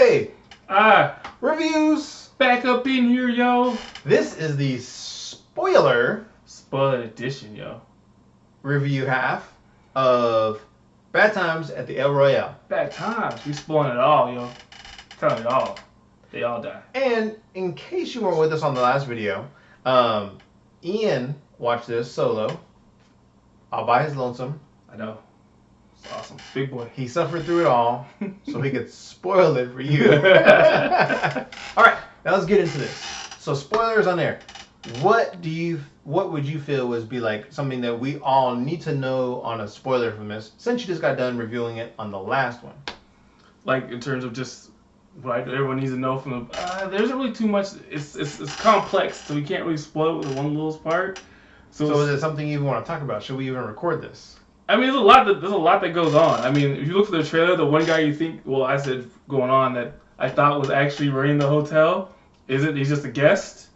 Hey! Reviews! Back up in here, yo. This is the spoiler edition, yo. review half of Bad Times at the El Royale. Bad Times. We spoiling it all, yo. Telling it all. They all die. And in case you weren't with us on the last video, Ian watched this solo, all by his lonesome. I know. It's awesome. Big boy. He suffered through it all, so he could spoil it for you. Alright, now let's get into this. So spoilers on there. What would you feel would be like something that we all need to know on a spoiler from this, since you just got done reviewing it on the last one? Like in terms of just what everyone needs to know from the there isn't really too much. It's complex, so we can't really spoil it with one little part. So is it something you even want to talk about? Should we even record this? I mean, there's a lot that goes on. I mean, if you look for the trailer, the one guy you think, I said going on that I thought was actually running the hotel, isn't. He's just a guest,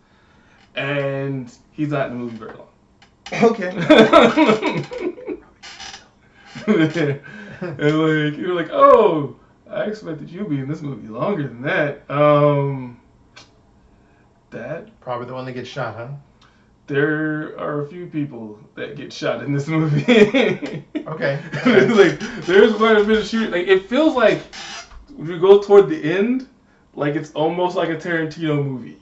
and he's not in the movie very long. Okay. And you're like, oh, I expected you to be in this movie longer than that. That probably the one that gets shot, huh? There are a few people that get shot in this movie. Okay. There's quite a bit of shooting. It feels like when you go toward the end, it's almost like a Tarantino movie,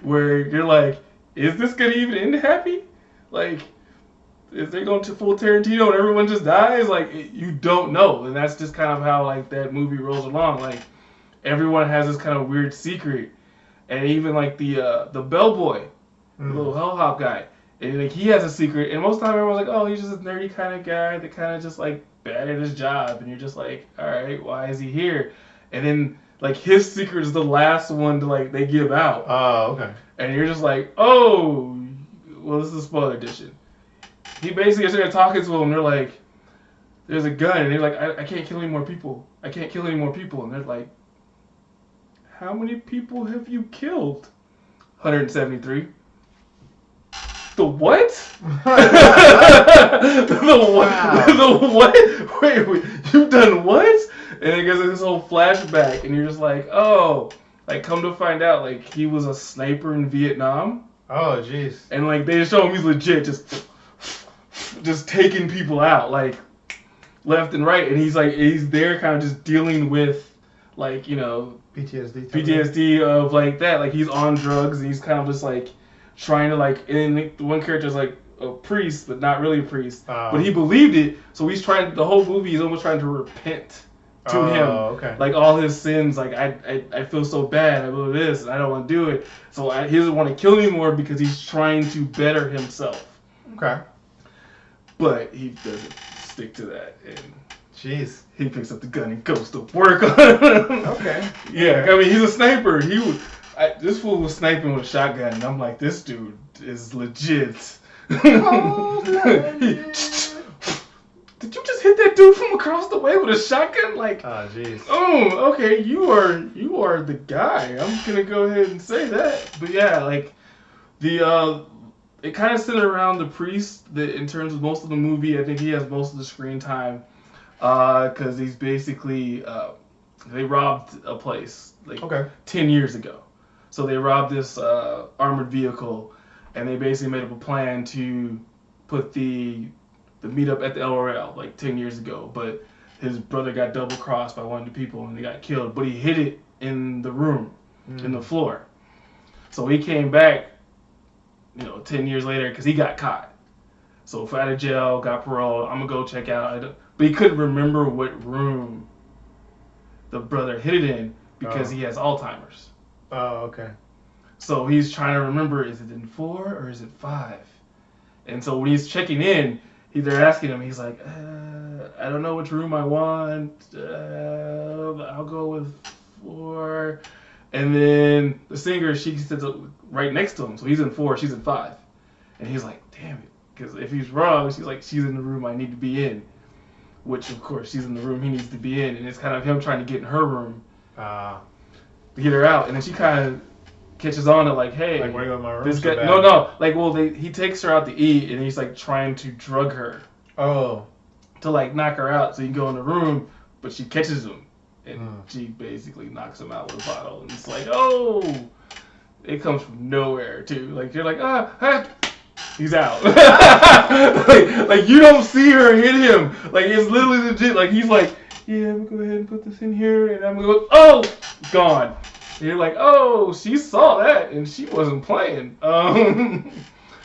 where you're like, is this gonna even end happy? Is they going to full Tarantino and everyone just dies? You don't know, and that's just kind of how that movie rolls along. Everyone has this kind of weird secret, and even the bellboy. The little hellhop guy, and he has a secret, and most of the time everyone's like, oh, he's just a nerdy kind of guy that kind of just bad at his job, and you're just like, all right, why is he here? And then his secret is the last one to they give out. Oh, okay. And you're just like, oh, well, this is a spoiler edition. He basically is there talking to him, and they're like, there's a gun, and they're like, I can't kill any more people. I can't kill any more people, and they're like, how many people have you killed? 173. The what? The what? Wow. The what? Wait, you've done what? And it goes this whole flashback, and you're just like, oh, come to find out, he was a sniper in Vietnam. Oh, jeez. And they just show him he's legit, just taking people out, left and right, and he's there, kind of just dealing with, PTSD of that, he's on drugs, and he's kind of just trying to and the one character is a priest, but not really a priest. But he believed it, so he's trying. The whole movie, he's almost trying to repent to him. Okay. All his sins. I feel so bad. I do this, and I don't want to do it. So he doesn't want to kill anymore because he's trying to better himself. Okay. But he doesn't stick to that, and jeez, he picks up the gun and goes to work on it. Okay. Yeah, I mean he's a sniper. This fool was sniping with a shotgun, and I'm like, this dude is legit. Did you just hit that dude from across the way with a shotgun? Oh, jeez. Oh, okay, you are the guy. I'm gonna go ahead and say that. But yeah, it kind of centered around the priest. That in terms of most of the movie, I think he has most of the screen time, because he's basically they robbed a place 10 years ago. So they robbed this armored vehicle, and they basically made up a plan to put the meetup at the El Royale 10 years ago. But his brother got double crossed by one of the people, and they got killed. But he hid it in the room, in the floor. So he came back, 10 years later, because he got caught. So out of jail, got paroled. I'm gonna go check out. But he couldn't remember what room the brother hid it in because he has Alzheimer's. Oh, okay. So he's trying to remember, is it in 4 or is it 5? And so when he's checking in, they're asking him, he's like, I don't know which room I want. I'll go with 4. And then the singer, she sits right next to him. So he's in 4, she's in 5. And he's like, damn it. Because if he's wrong, she's like, she's in the room I need to be in. Which, of course, she's in the room he needs to be in. And it's kind of him trying to get in her room. To get her out, and then she kind of catches on to hey, why go in my room this so guy, bad? no, he takes her out to eat, and he's trying to drug her. Oh. To knock her out, so you can go in the room, but she catches him, and she basically knocks him out with a bottle. And it's like, oh, it comes from nowhere too. Like you're like, he's out. like you don't see her hit him. Like it's literally legit. Like he's like, yeah, I'm gonna go ahead and put this in here, and I'm gonna go, oh, gone. And you're like, oh, she saw that, and she wasn't playing.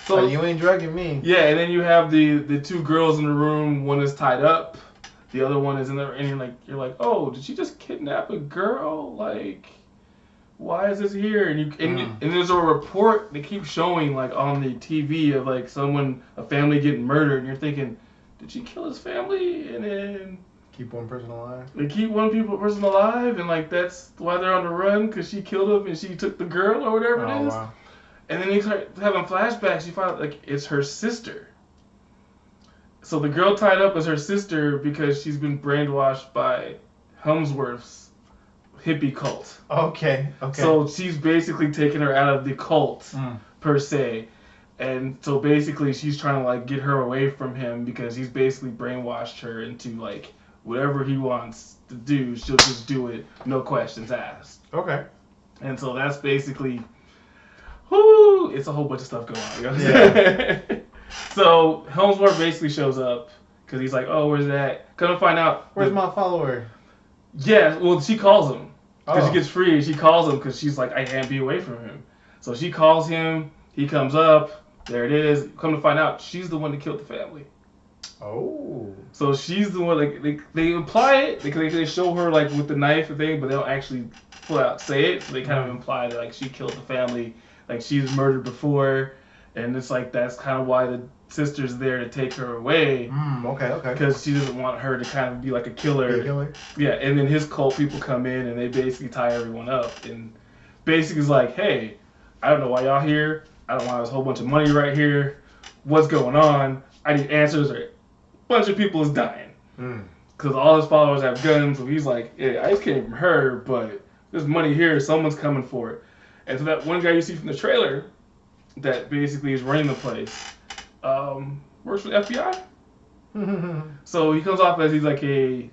So you ain't drugging me. Yeah, and then you have the two girls in the room. One is tied up, the other one is in there, and you're like, oh, did she just kidnap a girl? Like, why is this here? And there's a report they keep showing like on the TV of like a family getting murdered, and you're thinking, did she kill his family? And then keep one person alive. They keep one person alive, and like that's why they're on the run, because she killed him and she took the girl or whatever it is. Wow. And then you start having flashbacks. You find out like it's her sister. So the girl tied up is her sister because she's been brainwashed by Helmsworth's hippie cult. Okay. So she's basically taken her out of the cult per se. And so basically she's trying to like get her away from him because he's basically brainwashed her into like whatever he wants to do, she'll just do it, no questions asked. Okay. And so that's basically, it's a whole bunch of stuff going on. You know what I'm saying? So Helmsworth basically shows up because he's like, oh, where's that? Gonna find out. Where's my follower? Yeah, well, she calls him because she gets free. She calls him because she's like, I can't be away from him. So she calls him. He comes up. There it is. Come to find out, she's the one that killed the family. Oh. So she's the one, like, they imply it, because they show her, like, with the knife and thing, but they don't actually full out say it, so they kind of imply that, like, she killed the family, like, she was murdered before, and it's like, that's kind of why the sister's there to take her away. Okay. Because she doesn't want her to kind of be like a killer. Yeah, and then his cult people come in, and they basically tie everyone up, and basically is like, hey, I don't know why y'all here, I don't want this whole bunch of money right here, what's going on, I need answers, or bunch of people is dying because all his followers have guns. So he's like, yeah, I just came from her, but there's money here. Someone's coming for it. And so that one guy you see from the trailer that basically is running the place works for the FBI. So he comes off as he's like a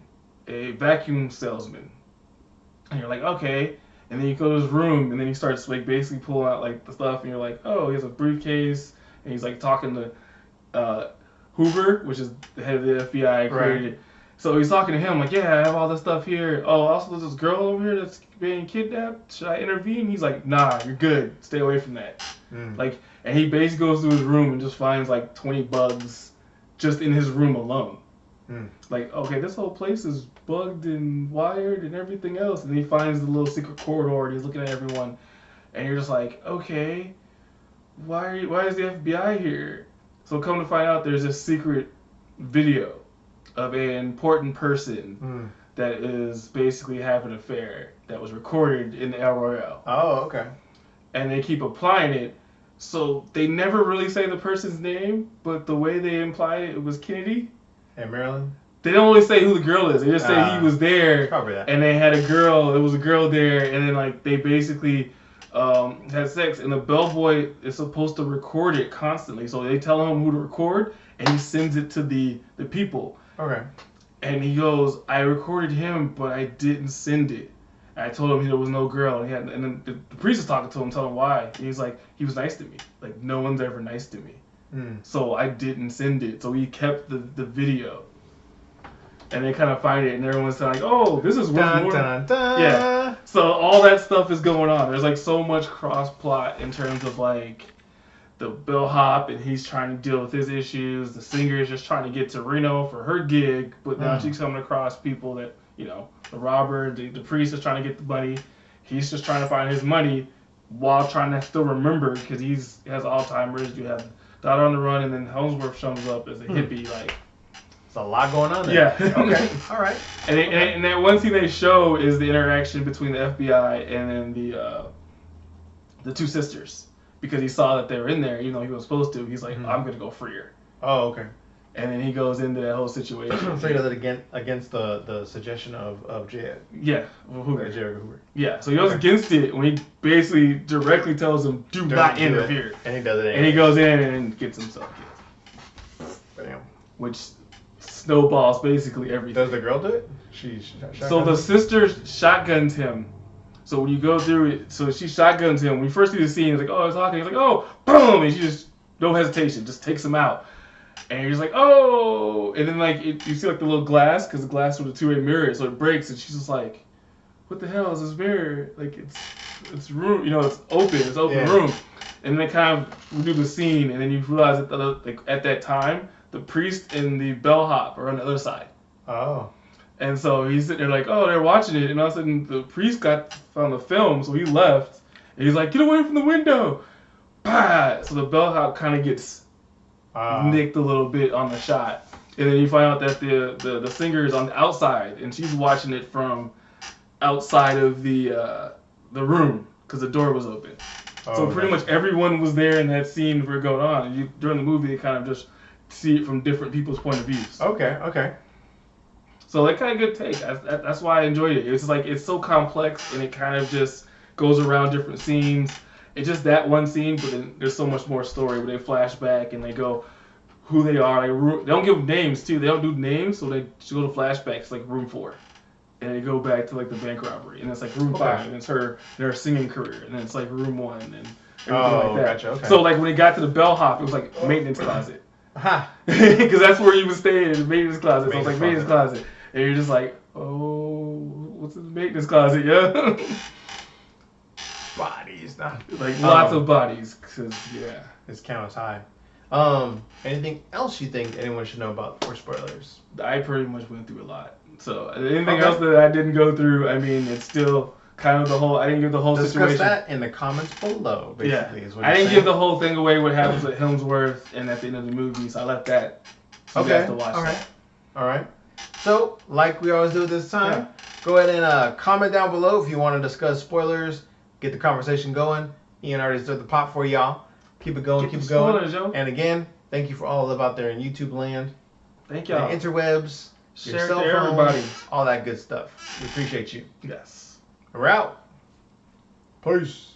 vacuum salesman. And you're like, okay. And then you go to his room, and then he starts like basically pulling out like the stuff, and you're like, oh, he has a briefcase, and he's like talking to Hoover, which is the head of the FBI, created it. So he's talking to him like, yeah, I have all this stuff here. Oh, also there's this girl over here that's being kidnapped. Should I intervene? He's like, nah, you're good. Stay away from that. Like, and he basically goes to his room and just finds like 20 bugs just in his room alone. Like, okay, this whole place is bugged and wired and everything else. And he finds the little secret corridor and he's looking at everyone. And you're just like, okay, why is the FBI here? So come to find out, there's a secret video of an important person that is basically having an affair that was recorded in the Royale. Oh, okay. And they keep applying it. So they never really say the person's name, but the way they imply it was Kennedy. And Maryland? They don't really say who the girl is. They just say he was there. Probably that. And they had a girl. There was a girl there. And then like they basically had sex, and the bellboy is supposed to record it constantly. So they tell him who to record, and he sends it to the people. Okay. And he goes, I recorded him, but I didn't send it. And I told him there was no girl, and then the priest was talking to him, telling him why. And he's like, he was nice to me. Like, no one's ever nice to me. So I didn't send it. So he kept the video. And they kind of find it, and everyone's like, oh, this is worth more. Yeah. So all that stuff is going on. There's like so much cross plot in terms of like the bellhop, and he's trying to deal with his issues. The singer is just trying to get to Reno for her gig, but now she's coming across people that, you know, the robber, the priest is trying to get the money. He's just trying to find his money while trying to still remember, because he has Alzheimer's. You have Dot on the run, and then Helmsworth shows up as a hippie, like. There's a lot going on there. Yeah. Okay. All right. And that one thing they show is the interaction between the FBI and then the two sisters, because he saw that they were in there, even though he was supposed to. He's like, I'm gonna go free her. Oh, okay. And then he goes into that whole situation. So he does it against the suggestion of J. Yeah. Hoover. J. Hoover. Yeah. So he goes against it when he basically directly tells him, do not interfere. And he does it. And he goes in and gets himself killed. Bam. Which snowballs basically everything. Does the girl do it? So the sister shotguns him. So when you go through it, so she shotguns him. When you first see the scene, he's like, oh, it's talking. He's like, oh, boom, and she just no hesitation, just takes him out. And you're just like, oh, and then like you see like the little glass, because the glass was a two-way mirror, so it breaks, and she's just like, what the hell is this mirror? Like it's room, it's open room. And then kind of do the scene, and then you realize that at that time, the priest and the bellhop are on the other side. Oh. And so he's sitting there like, oh, they're watching it, and all of a sudden the priest found the film, so he left, and he's like, get away from the window. Bah! So the bellhop kind of gets nicked a little bit on the shot, and then you find out that the singer is on the outside, and she's watching it from outside of the room because the door was open. So pretty much everyone was there in that scene where it going on, and during the movie they kind of just see it from different people's point of views. Okay. So that kind of good take. That's why I enjoyed it. It's like it's so complex, and it kind of just goes around different scenes. It's just that one scene, but then there's so much more story where they flash back and they go who they are. They don't give names too. They don't do names, so they go to flashbacks like room 4, and they go back to like the bank robbery, and it's like room 5, and it's their singing career, and then it's like room 1 and everything like that. Gotcha. Okay. So like when they got to the bellhop, it was like maintenance closet, because that's where you was staying in the maintenance closet. So it's like maintenance closet. And you're just like, oh, what's in the maintenance closet, yeah? Bodies, not like lots of bodies, cause this count is high. Anything else you think anyone should know about for spoilers? I pretty much went through a lot. So anything else that I didn't go through, I mean, it's still kind of the whole. I didn't give the whole situation. Discuss that in the comments below. Basically, is what I didn't saying. give the whole thing away. What happens with Hemsworth and at the end of the movie, so I left that. So you have to watch that. All right. So, like we always do this time, go ahead and comment down below if you want to discuss spoilers, get the conversation going. Ian already stirred the pot for y'all. Keep it going, keep it going. Spoilers, yo. And again, thank you for all the love out there in YouTube land. Thank y'all. The interwebs, share your it cell to phones, everybody. all that good stuff. We appreciate you. Yes. We're out. Peace.